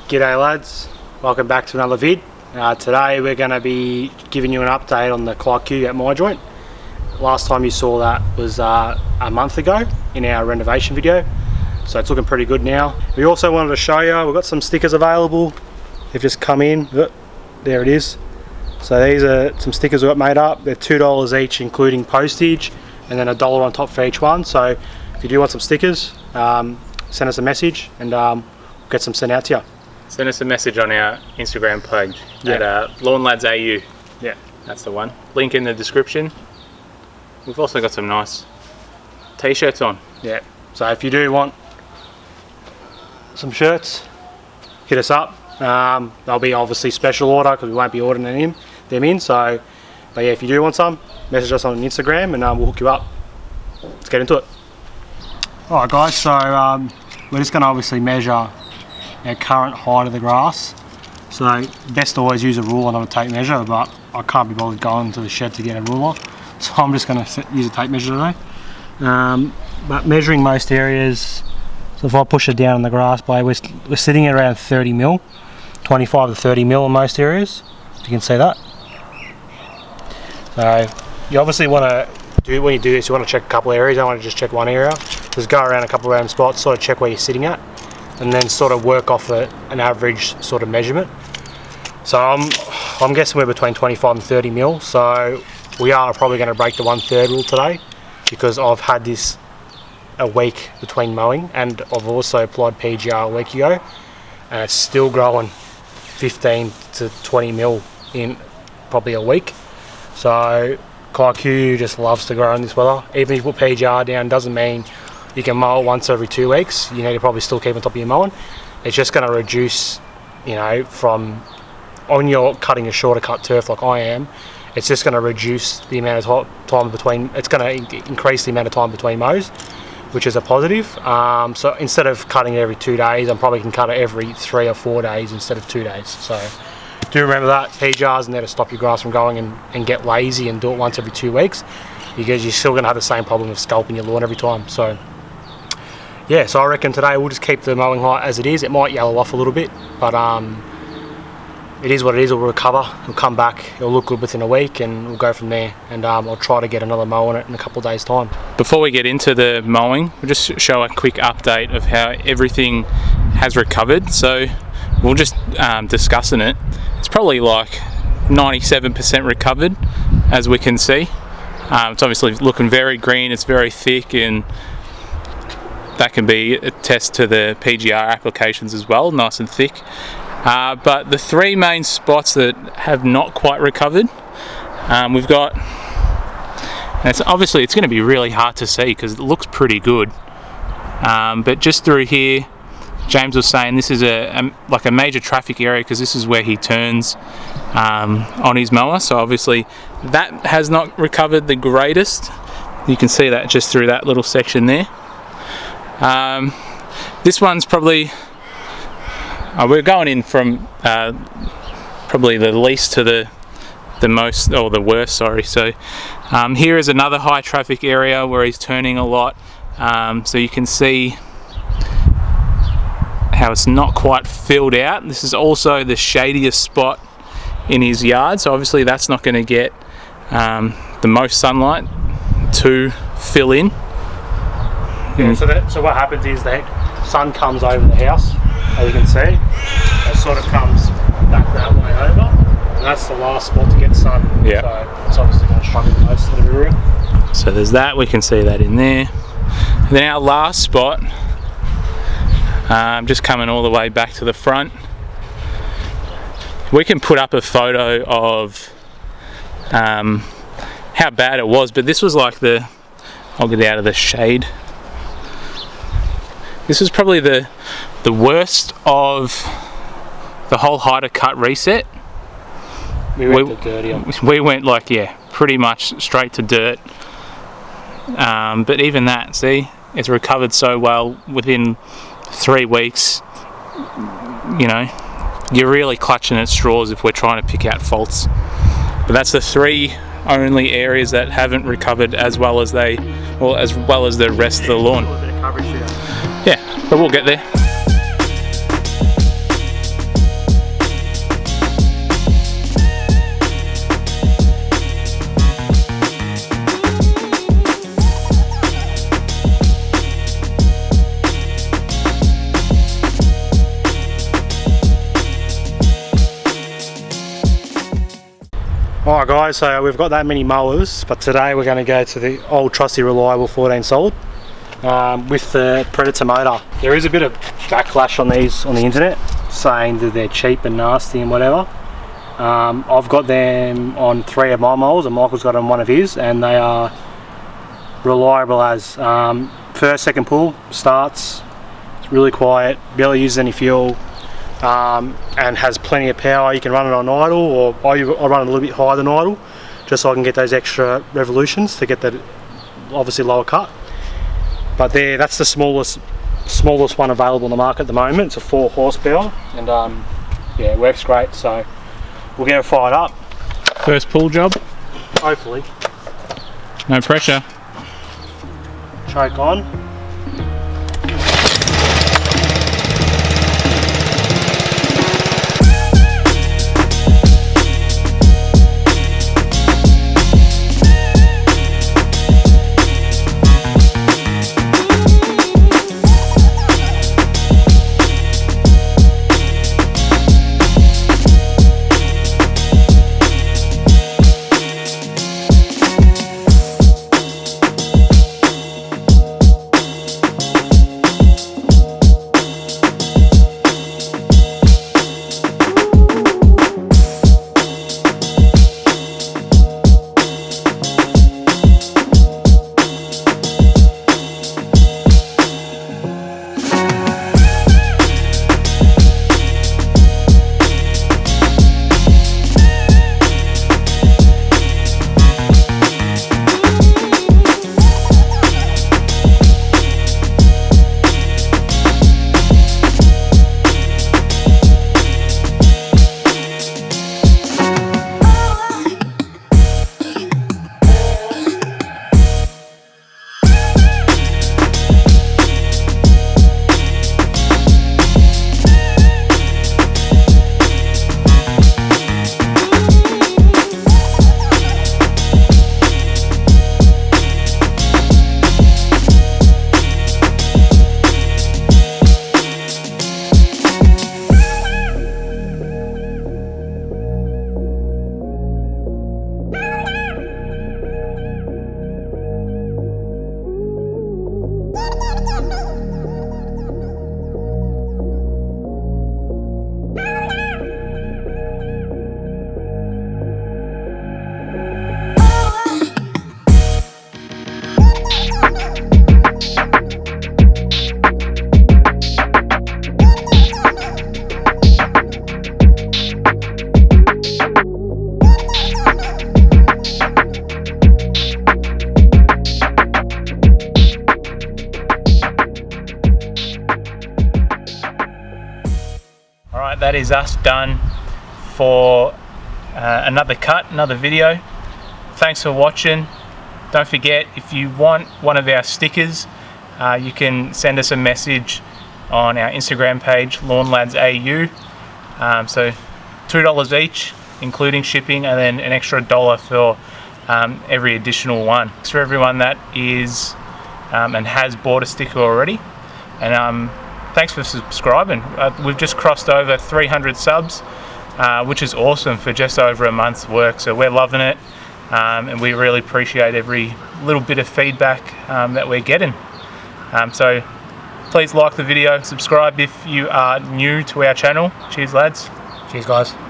G'day lads, welcome back to another vid. Today we're going to be giving you an update on the Kiyuyu at my joint. Last time you saw that was a month ago in our renovation video, so it's looking pretty good now. We also wanted to show you, we've got some stickers available. They've just come in, there it is. So these are some stickers we got made up. They're $2 each including postage, and then $1 on top for each one. So if you do want some stickers, send us a message and we'll get some sent out to you. Send us a message on our Instagram page at Lawnlads AU. Yeah, that's the one. Link in the description. We've also got some nice t-shirts on. Yeah, so if you do want some shirts, hit us up. They'll be obviously special order because we won't be ordering them in. So, but yeah, if you do want some, message us on Instagram and we'll hook you up. Let's get into it. Alright guys, so we're just going to obviously measure our current height of the grass. So best to always use a ruler, not a tape measure, but I can't be bothered going to the shed to get a ruler, so I'm just going to use a tape measure today. But measuring most areas, so if I push it down on the grass blade, we're sitting at around 30 mil, 25 to 30 mil in most areas, if you can see that. So you obviously want to when you do this, you want to check a couple of areas. I don't want to just check one area. Just go around a couple of random spots, sort of check where you're sitting at, and then sort of work off an average sort of measurement. So I'm guessing we're between 25 and 30 mil, so we are probably going to break the 1/3 rule today, because I've had this a week between mowing, and I've also applied PGR a week ago, and it's still growing 15 to 20 mil in probably a week. So Kiyuyu just loves to grow in this weather. Even if you put PGR down, doesn't mean you can mow it once every 2 weeks. You need to probably still keep on top of your mowing. It's just going to reduce, you know, from on your cutting a shorter cut turf like I am, it's just going to reduce the amount of time between, it's going to increase the amount of time between mows, which is a positive. So instead of cutting it every 2 days, I'm probably can cut it every 3 or 4 days instead of 2 days. So do remember that PGR's in there to stop your grass from going and get lazy and do it once every 2 weeks, because you're still going to have the same problem of scalping your lawn every time. So yeah, so I reckon today we'll just keep the mowing height as it is. It might yellow off a little bit, but it is what it is. It'll recover, it'll come back, it'll look good within a week, and we'll go from there. And I'll try to get another mow on it in a couple of days' time. Before we get into the mowing, we'll just show a quick update of how everything has recovered. So we're just discussing it. It's probably like 97% recovered, as we can see. It's obviously looking very green, it's very thick, and that can be a test to the PGR applications as well, nice and thick. But the three main spots that have not quite recovered, we've got, and it's obviously it's going to be really hard to see because it looks pretty good, but just through here, James was saying this is like a major traffic area because this is where he turns on his mower. So obviously that has not recovered the greatest. You can see that just through that little section there. This one's probably, we're going in from probably the least to the most, or the worst, sorry. So here is another high traffic area where he's turning a lot. So you can see how it's not quite filled out. This is also the shadiest spot in his yard, so obviously that's not going to get the most sunlight to fill in. Yeah, so what happens is the sun comes over the house, as you can see. It sort of comes back that way over, and that's the last spot to get sun. Yeah. So it's obviously going to struggle the most in the area. So there's that, we can see that in there. And then our last spot, just coming all the way back to the front. We can put up a photo of how bad it was, but this was like I'll get out of the shade. This is probably the worst of the whole height cut reset. We went to dirty. We went like, yeah, pretty much straight to dirt. But even that, see, it's recovered so well within 3 weeks. You know, you're really clutching at straws if we're trying to pick out faults. But that's the three only areas that haven't recovered as well as the rest of the lawn. Yeah, but we'll get there. Alright guys, so we've got that many mowers, but today we're going to go to the old trusty reliable 14 solid with the Predator motor. There is a bit of backlash on these on the internet saying that they're cheap and nasty and whatever. I've got them on 3 of my mowers and Michael's got them on one of his, and they are reliable as first, second pull, starts, it's really quiet, barely uses any fuel, and has plenty of power. You can run it on idle, or I run it a little bit higher than idle just so I can get those extra revolutions to get that obviously lower cut. But that's the smallest one available on the market at the moment. It's a 4 horsepower, and yeah, it works great, so we'll get it fired up. First pull job? Hopefully. No pressure. Choke on. Alright, that is us done for another cut, another video. Thanks for watching. Don't forget, if you want one of our stickers, you can send us a message on our Instagram page, Lawnlads AU. So $2 each, including shipping, and then an extra $1 for every additional one. Thanks for everyone that is and has bought a sticker already. And thanks for subscribing. We've just crossed over 300 subs, which is awesome for just over a month's work. So we're loving it, and we really appreciate every little bit of feedback that we're getting. So please like the video, subscribe if you are new to our channel. Cheers lads. Cheers guys.